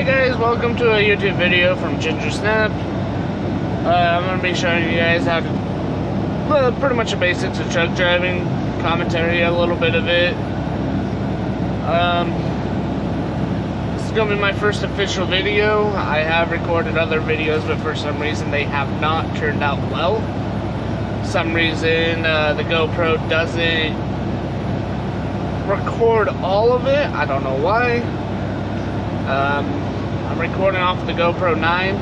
Hey guys, welcome to a YouTube video from Ginger Snap. I'm going to be showing you guys how to, pretty much the basics of truck driving, commentary, a little bit of it. This is going to be my first official video. I have recorded other videos, but for some reason they have not turned out well. For some reason the GoPro doesn't record all of it. I don't know why. I'm recording off the GoPro 9.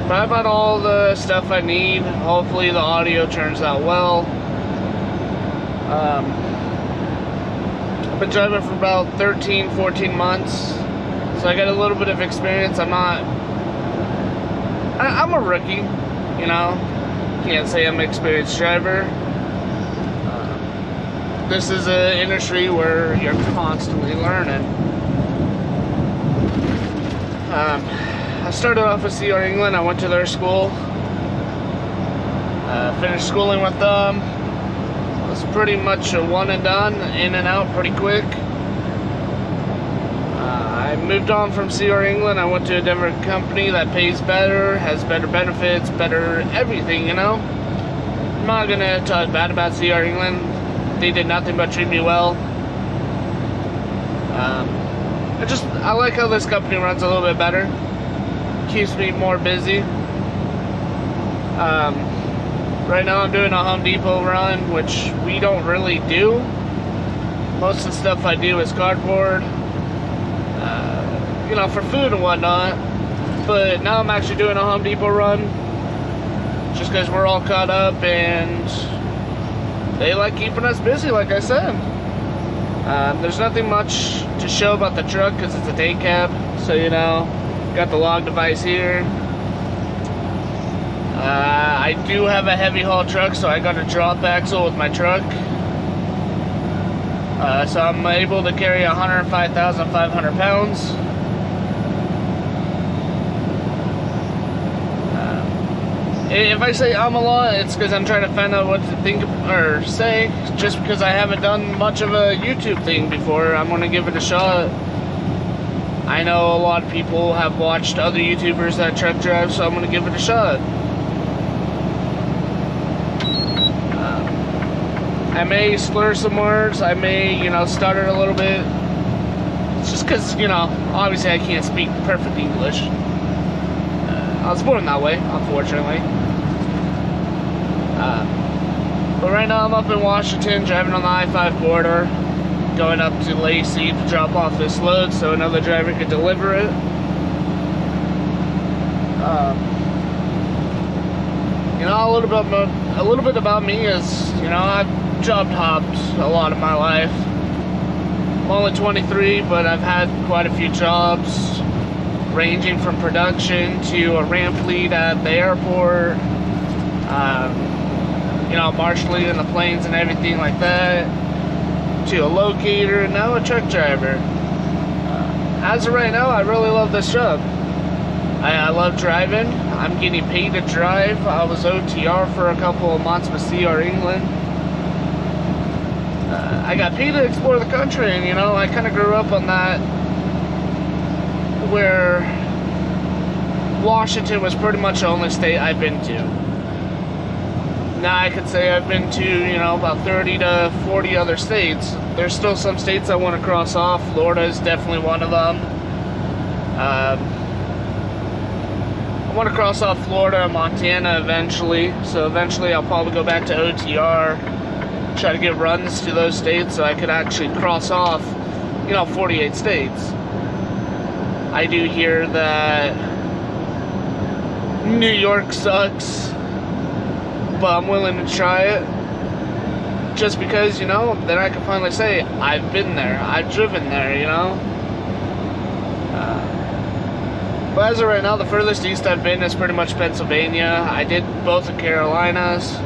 But I've got all the stuff I need. Hopefully the audio turns out well. I've been driving for about 13, 14 months. So I got a little bit of experience. I'm a rookie, you know. Can't say I'm an experienced driver. This is an industry where you're constantly learning. I started off with CR England. I went to their school. Finished schooling with them. It was pretty much a one and done, in and out pretty quick. I moved on from CR England. I went to a different company that pays better, has better benefits, better everything, you know. I'm not gonna talk bad about CR England. They did nothing but treat me well. I like how this company runs a little bit better. Keeps me more busy. Right now I'm doing a Home Depot run, which we don't really do. Most of the stuff I do is cardboard, you know, for food and whatnot. But now I'm actually doing a Home Depot run, just because we're all caught up and they like keeping us busy, like I said. There's nothing much to show about the truck because it's a day cab. So, you know, got the log device here. I do have a heavy haul truck, so I got a drop axle with my truck. So I'm able to carry 105,500 pounds. If I say I'm a lot, it's because I'm trying to find out what to think or say. Just because I haven't done much of a YouTube thing before, I'm going to give it a shot. I know a lot of people have watched other YouTubers that truck drive, so I'm going to give it a shot. I may slur some words. I may, you know, stutter a little bit. It's just because, you know, obviously I can't speak perfect English. I was born that way, unfortunately. But right now I'm up in Washington, driving on the I-5 border, going up to Lacey to drop off this load so another driver could deliver it. You know, a little bit about me is, you know, I've job hopped a lot of my life. I'm only 23, but I've had quite a few jobs, ranging from production to a ramp lead at the airport, you know, marshalling in the planes and everything like that, to a locator, and now a truck driver. As of right now, I really love this job. I love driving. I'm getting paid to drive. I was OTR for a couple of months with CR England. I got paid to explore the country, and you know, I kind of grew up on that, where Washington was pretty much the only state I've been to. Now I could say I've been to, you know, about 30 to 40 other states. There's still some states I want to cross off. Florida is definitely one of them. I want to cross off Florida and Montana eventually. So eventually I'll probably go back to OTR, try to get runs to those states so I could actually cross off, you know, 48 states. I do hear that New York sucks, but I'm willing to try it. Just because, you know, then I can finally say, I've been there, I've driven there, you know. But as of right now, the furthest east I've been is pretty much Pennsylvania. I did both the Carolinas.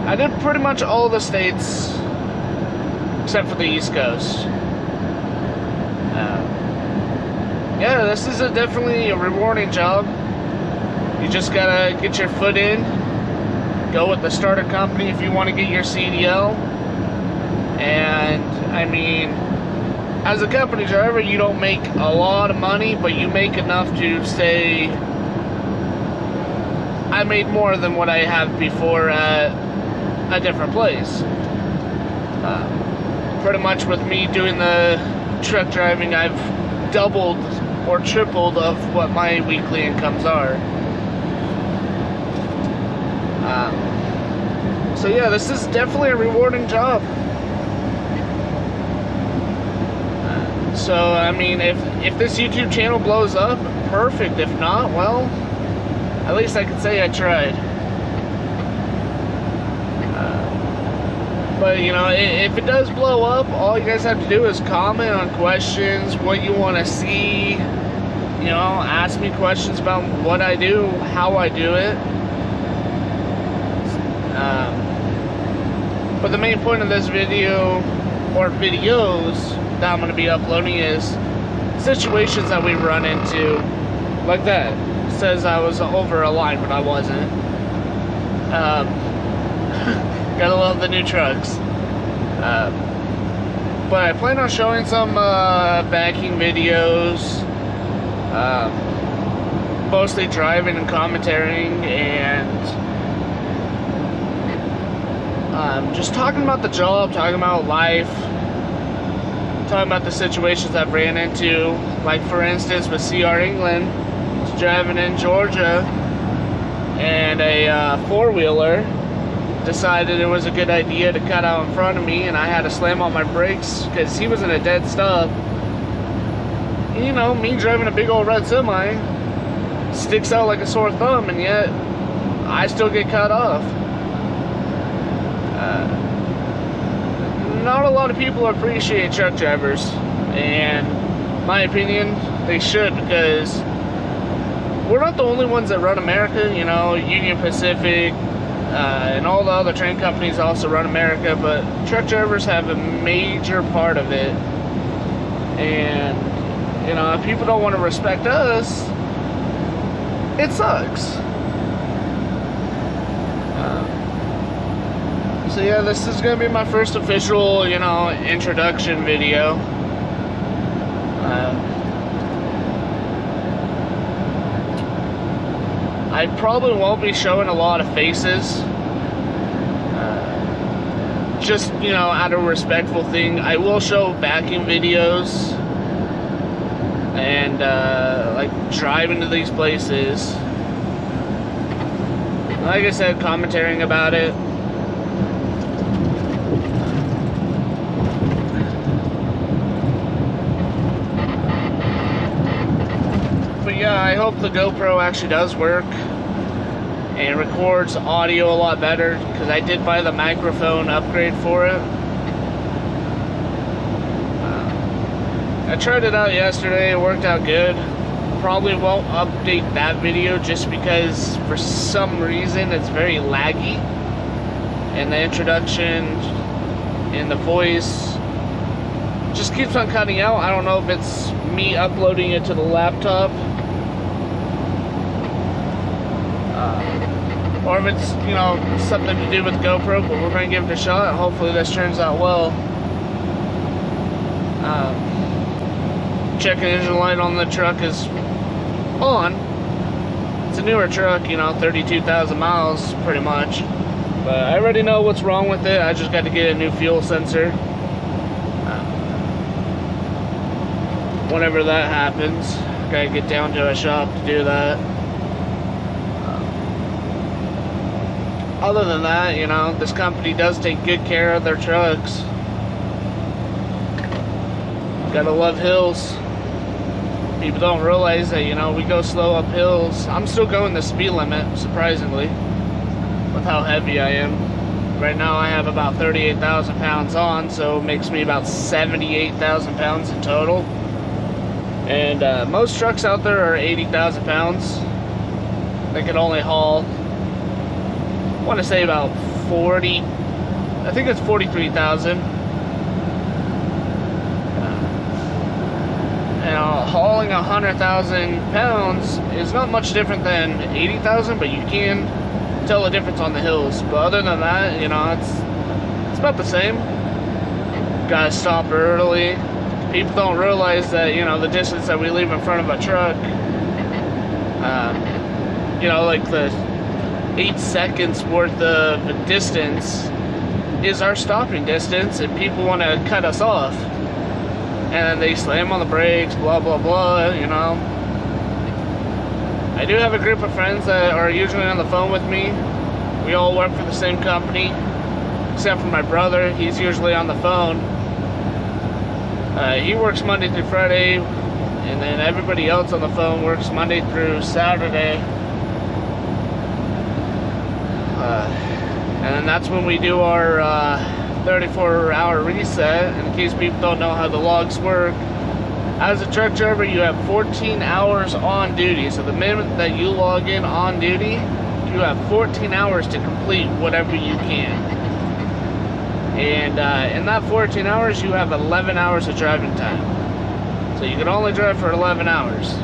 I did pretty much all the states except for the East Coast. Yeah, this is definitely a rewarding job. You just gotta get your foot in, go with the starter company if you want to get your CDL, And I mean, as a company driver, you don't make a lot of money, but you make enough to say, I made more than what I have before at a different place. Pretty much with me doing the truck driving, I've doubled or tripled of what my weekly incomes are. So yeah, this is definitely a rewarding job. So I mean, if this YouTube channel blows up, perfect. If not, well, at least I can say I tried. But you know, if it does blow up, all you guys have to do is comment on questions, what you want to see. You know, ask me questions about what I do, how I do it. But the main point of this video, or videos that I'm going to be uploading, is situations that we run into, like that. It says I was over a line, but I wasn't. Gotta love the new trucks. But I plan on showing some backing videos, mostly driving and commentating, and just talking about the job, talking about life, talking about the situations I've ran into. Like for instance with CR England, I was driving in Georgia, and a four-wheeler decided it was a good idea to cut out in front of me, and I had to slam on my brakes because he was in a dead stop. You know, me driving a big old red semi sticks out like a sore thumb, and yet I still get cut off. Not a lot of people appreciate truck drivers, and my opinion, they should, because we're not the only ones that run America. You know, Union Pacific, and all the other train companies also run America, but truck drivers have a major part of it. And you know, if people don't want to respect us, it sucks. So yeah, this is gonna be my first official, you know, introduction video. I probably won't be showing a lot of faces. Just, you know, out of a respectful thing. I will show backing videos and like driving to these places. Like I said, commentating about it. But yeah, I hope the GoPro actually does work and records audio a lot better, because I did buy the microphone upgrade for it. I tried it out yesterday, it worked out good. Probably won't update that video just because for some reason it's very laggy, and the introduction and the voice just keeps on cutting out. I don't know if it's me uploading it to the laptop, or if it's, you know, something to do with GoPro, but we're going to give it a shot. Hopefully this turns out well. Check engine light on the truck is on. It's a newer truck, you know, 32,000 miles pretty much. But I already know what's wrong with it. I just got to get a new fuel sensor. Whenever that happens, gotta get down to a shop to do that. Other than that, you know, this company does take good care of their trucks. Gotta love hills. People don't realize that, you know, we go slow up hills. I'm still going the speed limit, surprisingly, with how heavy I am. Right now I have about 38,000 pounds on, so it makes me about 78,000 pounds in total. And most trucks out there are 80,000 pounds. They can only haul, I want to say about 40, I think it's 43,000. Now, hauling 100,000 pounds is not much different than 80,000, but you can tell the difference on the hills. But other than that, you know, it's about the same. gotta stop early. People don't realize that, you know, the distance that we leave in front of a truck, you know, like the 8 seconds worth of distance is our stopping distance, and people want to cut us off. And then they slam on the brakes, blah, blah, blah, you know. I do have a group of friends that are usually on the phone with me. We all work for the same company, except for my brother. He's usually on the phone. He works Monday through Friday, and then everybody else on the phone works Monday through Saturday. And then that's when we do our 34-hour reset. In case people don't know how the logs work, as a truck driver, you have 14 hours on duty. So the minute that you log in on duty, you have 14 hours to complete whatever you can. And in that 14 hours, you have 11 hours of driving time. So you can only drive for 11 hours.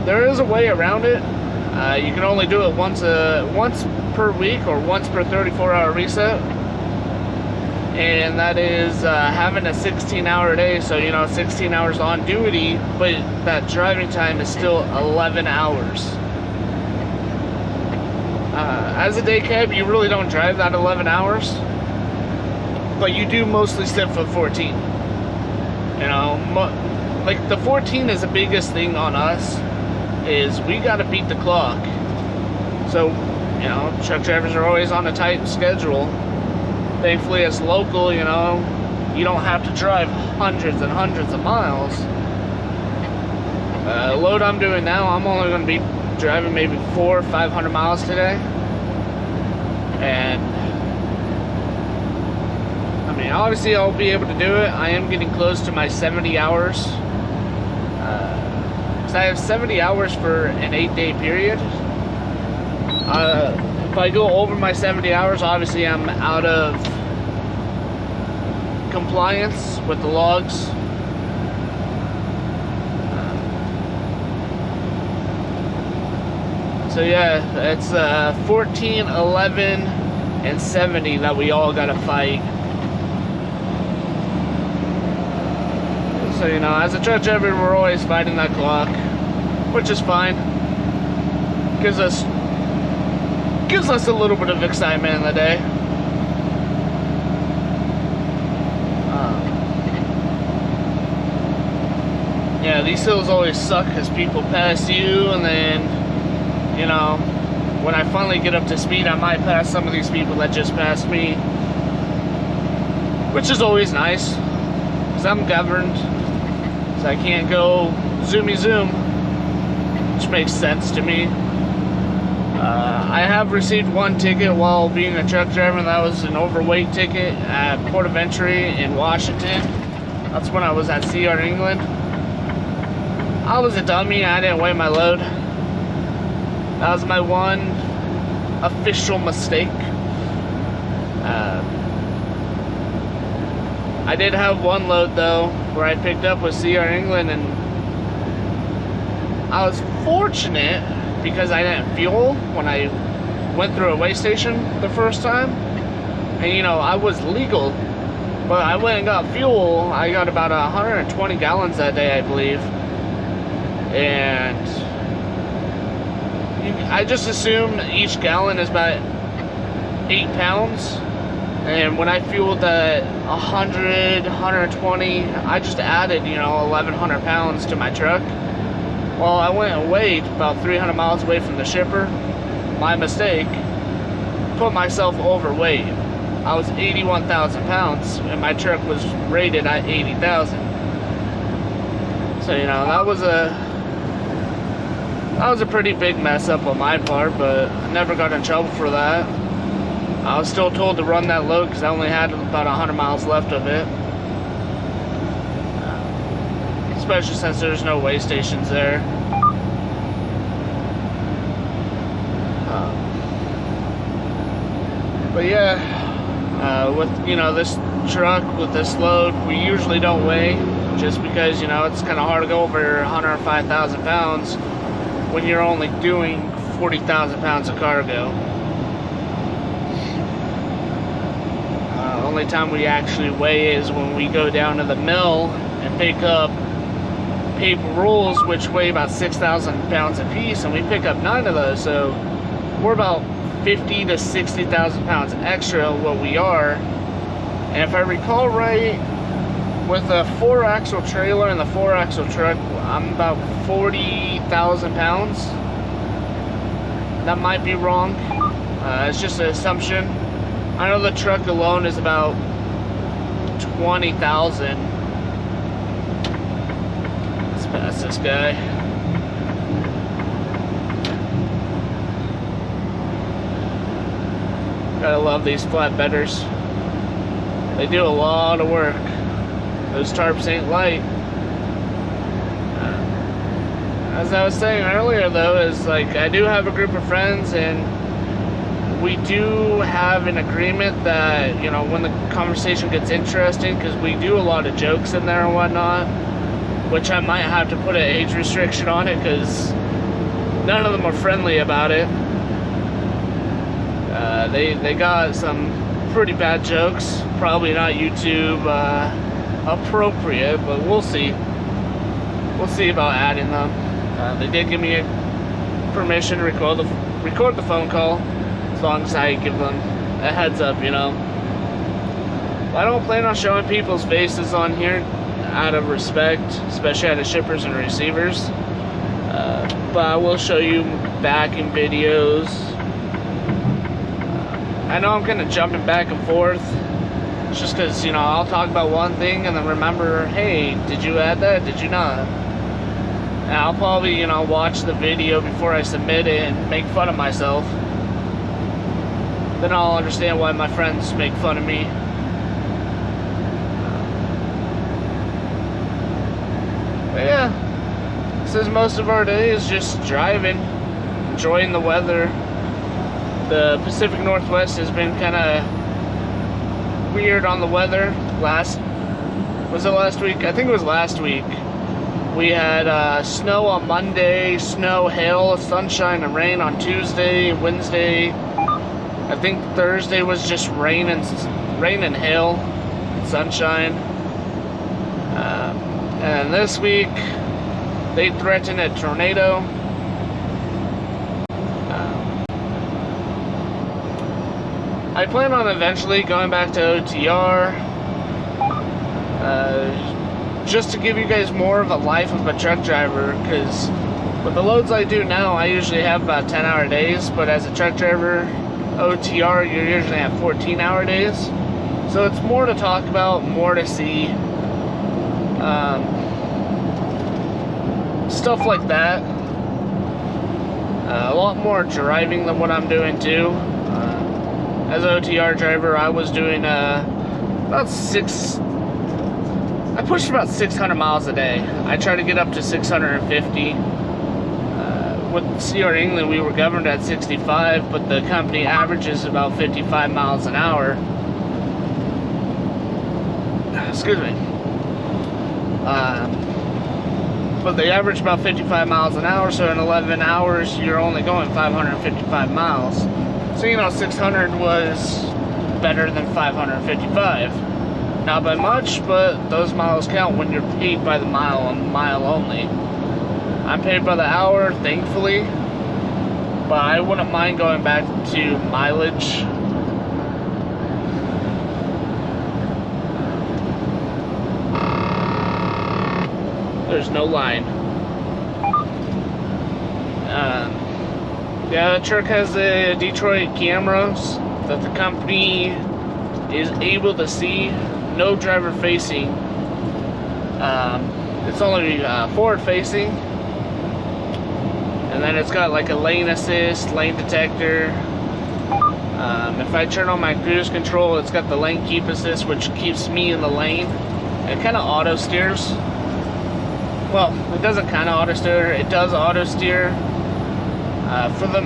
There is a way around it. You can only do it once per week or once per 34-hour reset. And that is having a 16-hour day. So, you know, 16 hours on duty, but that driving time is still 11 hours. As a day cab, you really don't drive that 11 hours, but you do mostly sit for 14. You know, like the 14 is the biggest thing on us, is we got to beat the clock. So, you know, truck drivers are always on a tight schedule. Thankfully, it's local, you know, you don't have to drive hundreds and hundreds of miles. The load I'm doing now, I'm only going to be driving maybe 400 or 500 miles today. And I mean, obviously I'll be able to do it. I am getting close to my 70 hours. Because I have 70 hours for an 8-day period. If I go over my 70 hours, obviously I'm out of compliance with the logs. So yeah, it's 14, 11, and 70 that we all gotta fight. So, you know, as a truck driver, we're always fighting that clock, which is fine. Gives us a little bit of excitement in the day. Yeah, these hills always suck because people pass you, and then, you know, when I finally get up to speed, I might pass some of these people that just passed me, which is always nice, because I'm governed, so I can't go zoomy zoom, which makes sense to me. I have received one ticket while being a truck driver, and that was an overweight ticket at Port of Entry in Washington. That's when I was at CR England. I was a dummy, I didn't weigh my load. That was my one official mistake. I did have one load though, where I picked up with CR England, and I was fortunate because I didn't fuel when I went through a weigh station the first time. And you know, I was legal, but I went and got fuel. I got about 120 gallons that day, I believe. And I just assumed each gallon is about 8 pounds. And when I fueled at 100, 120, I just added, you know, 1,100 pounds to my truck. Well, I went and weighed about 300 miles away from the shipper. My mistake. Put myself overweight. I was 81,000 pounds, and my truck was rated at 80,000. So, you know, that was a pretty big mess up on my part, but I never got in trouble for that. I was still told to run that load because I only had about 100 miles left of it. Especially since there's no weigh stations there. But yeah, with, you know, this truck, with this load, we usually don't weigh, just because, you know, it's kind of hard to go over 105,000 pounds when you're only doing 40,000 pounds of cargo. only time we actually weigh is when we go down to the mill and pick up paper rolls, which weigh about 6,000 pounds a piece, and we pick up 9 of those. So we're about 50 to 60,000 pounds extra of what we are. And if I recall right, with the 4-axle trailer and the 4-axle truck, I'm about 40,000 pounds. That might be wrong. It's just an assumption. I know the truck alone is about 20,000. Let's pass this guy. Gotta love these flatbedders. They do a lot of work. Those tarps ain't light. As I was saying earlier though, is like I do have a group of friends, and we do have an agreement that, you know, when the conversation gets interesting, because we do a lot of jokes in there and whatnot, which I might have to put an age restriction on it because none of them are friendly about it. They got some pretty bad jokes, probably not YouTube appropriate, but we'll see. We'll see about adding them. They did give me permission to record the phone call, as long as I give them a heads up, you know. I don't plan on showing people's faces on here out of respect, especially out of shippers and receivers. But I will show you back in videos. I know I'm kind of jumping back and forth. It's just because, you know, I'll talk about one thing and then remember, hey, did you add that? Did you not? And I'll probably, you know, watch the video before I submit it and make fun of myself. Then I'll understand why my friends make fun of me. But yeah, since most of our day is just driving, enjoying the weather. The Pacific Northwest has been kind of weird on the weather. Was it last week? I think it was last week. We had snow on Monday, snow, hail, sunshine, and rain on Tuesday, Wednesday. I think Thursday was just rain and hail, sunshine. And this week, they threatened a tornado. I plan on eventually going back to OTR, just to give you guys more of a life of a truck driver, because with the loads I do now, I usually have about 10-hour days, but as a truck driver, OTR, you usually have 14-hour days. So it's more to talk about, more to see, stuff like that. A lot more driving than what I'm doing too. As an OTR driver, I was doing I pushed about 600 miles a day. I try to get up to 650. With CR England, we were governed at 65, but the company averages about 55 miles an hour. Excuse me. But they average about 55 miles an hour, so in 11 hours, you're only going 555 miles. So, you know, 600 was better than 555. Not by much, but those miles count when you're paid by the mile and mile only. I'm paid by the hour, thankfully, but I wouldn't mind going back to mileage. There's no line. Yeah, the truck has the Detroit cameras that the company is able to see. No driver facing. It's only forward facing. And then it's got like a lane assist, lane detector. If I turn on my cruise control, it's got the lane keep assist, which keeps me in the lane. It kind of auto steers. Well, it doesn't kind of auto steer, it does auto steer. For the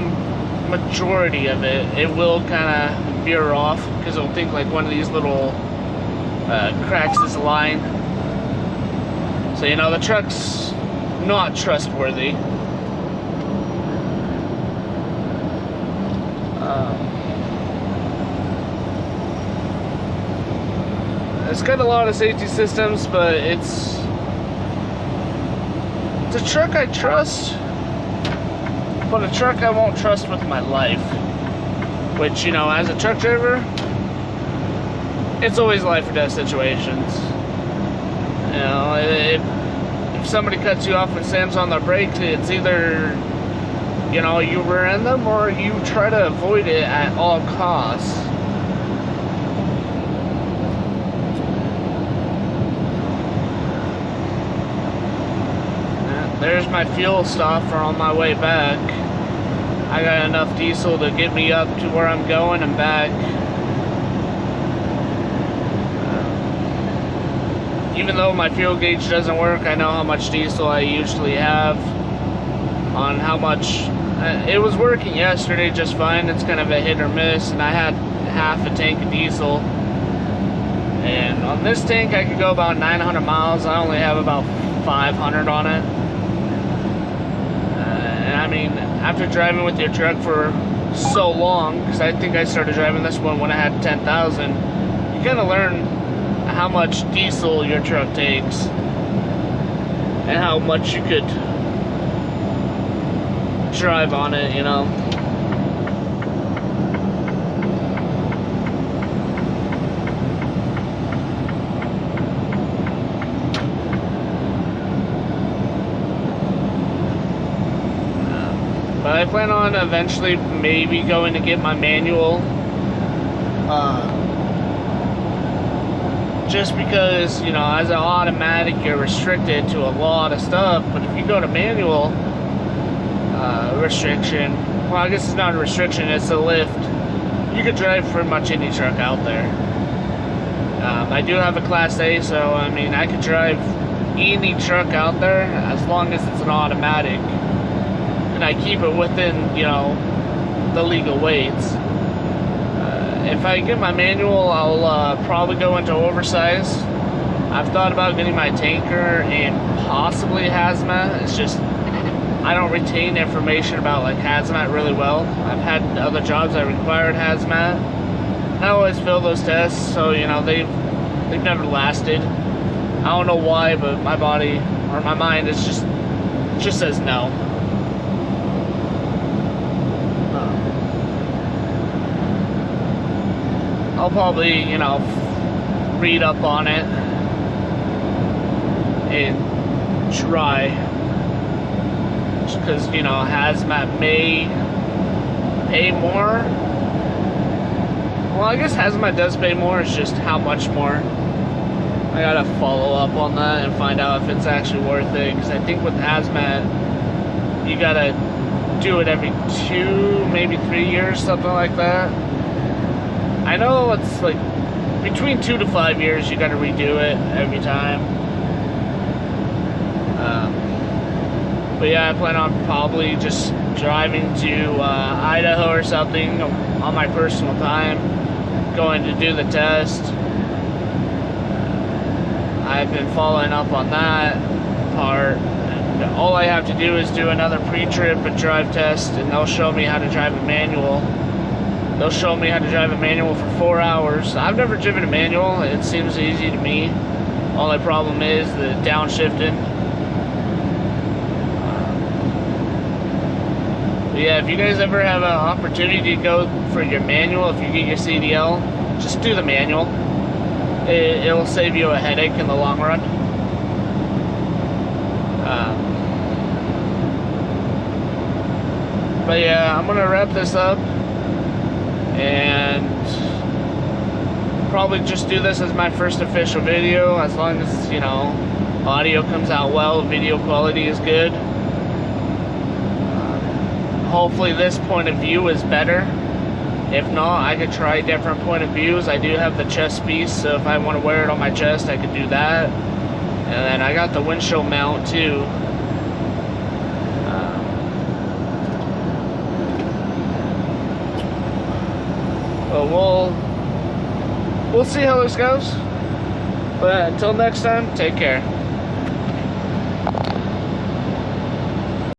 majority of it, it will kind of veer off because it'll think like one of these little cracks is a line. So, you know, the truck's not trustworthy. it's got a lot of safety systems, but it's a truck I trust, but a truck I won't trust with my life. Which, you know, as a truck driver, it's always life or death situations. You know, if somebody cuts you off and slams on their brakes, it's either, you know, you rear end them or you try to avoid it at all costs. There's my fuel stopper on my way back. I got enough diesel to get me up to where I'm going and back. Even though my fuel gauge doesn't work, I know how much diesel I usually have, on how much. It was working yesterday just fine. It's kind of a hit or miss, and I had half a tank of diesel. And on this tank, I could go about 900 miles. I only have about 500 on it. And I mean, after driving with your truck for so long, because I think I started driving this one when I had 10,000, you kind of learn how much diesel your truck takes and how much you could drive on it, you know. But I plan on eventually maybe going to get my manual. Just because, you know, as an automatic, you're restricted to a lot of stuff. But if you go to manual restriction, well, I guess it's not a restriction, it's a lift. You could drive pretty much any truck out there. I do have a Class A, so I mean, I could drive any truck out there as long as it's an automatic. And I keep it within, you know, the legal weights. If I get my manual, I'll probably go into oversize. I've thought about getting my tanker and possibly hazmat. It's just, I don't retain information about like hazmat really well. I've had other jobs that required hazmat. I always fail those tests, so you know, they've never lasted. I don't know why, but my body or my mind is just says no. I'll probably, you know, read up on it and try. Just because, you know, hazmat may pay more. Well, I guess hazmat does pay more, it's just how much more. I gotta follow up on that and find out if it's actually worth it. Because I think with hazmat, you gotta do it every 2, maybe 3 years, something like that. I know it's like between 2 to 5 years you gotta redo it every time. But yeah, I plan on probably just driving to Idaho or something on my personal time, going to do the test. I've been following up on that part. And all I have to do is do another pre-trip and drive test, and they'll show me how to drive a manual. They'll show me how to drive a manual for 4 hours. I've never driven a manual. It seems easy to me. Only problem is the downshifting. But yeah, if you guys ever have an opportunity to go for your manual, if you get your CDL, just do the manual. It'll save you a headache in the long run. But yeah, I'm gonna wrap this up and probably just do this as my first official video, as long as, you know, audio comes out well, video quality is good. Hopefully this point of view is better. If not, I could try different point of views. I do have the chest piece, so if I want to wear it on my chest, I could do that. And then I got the windshield mount too. But we'll see how this goes. But until next time, take care.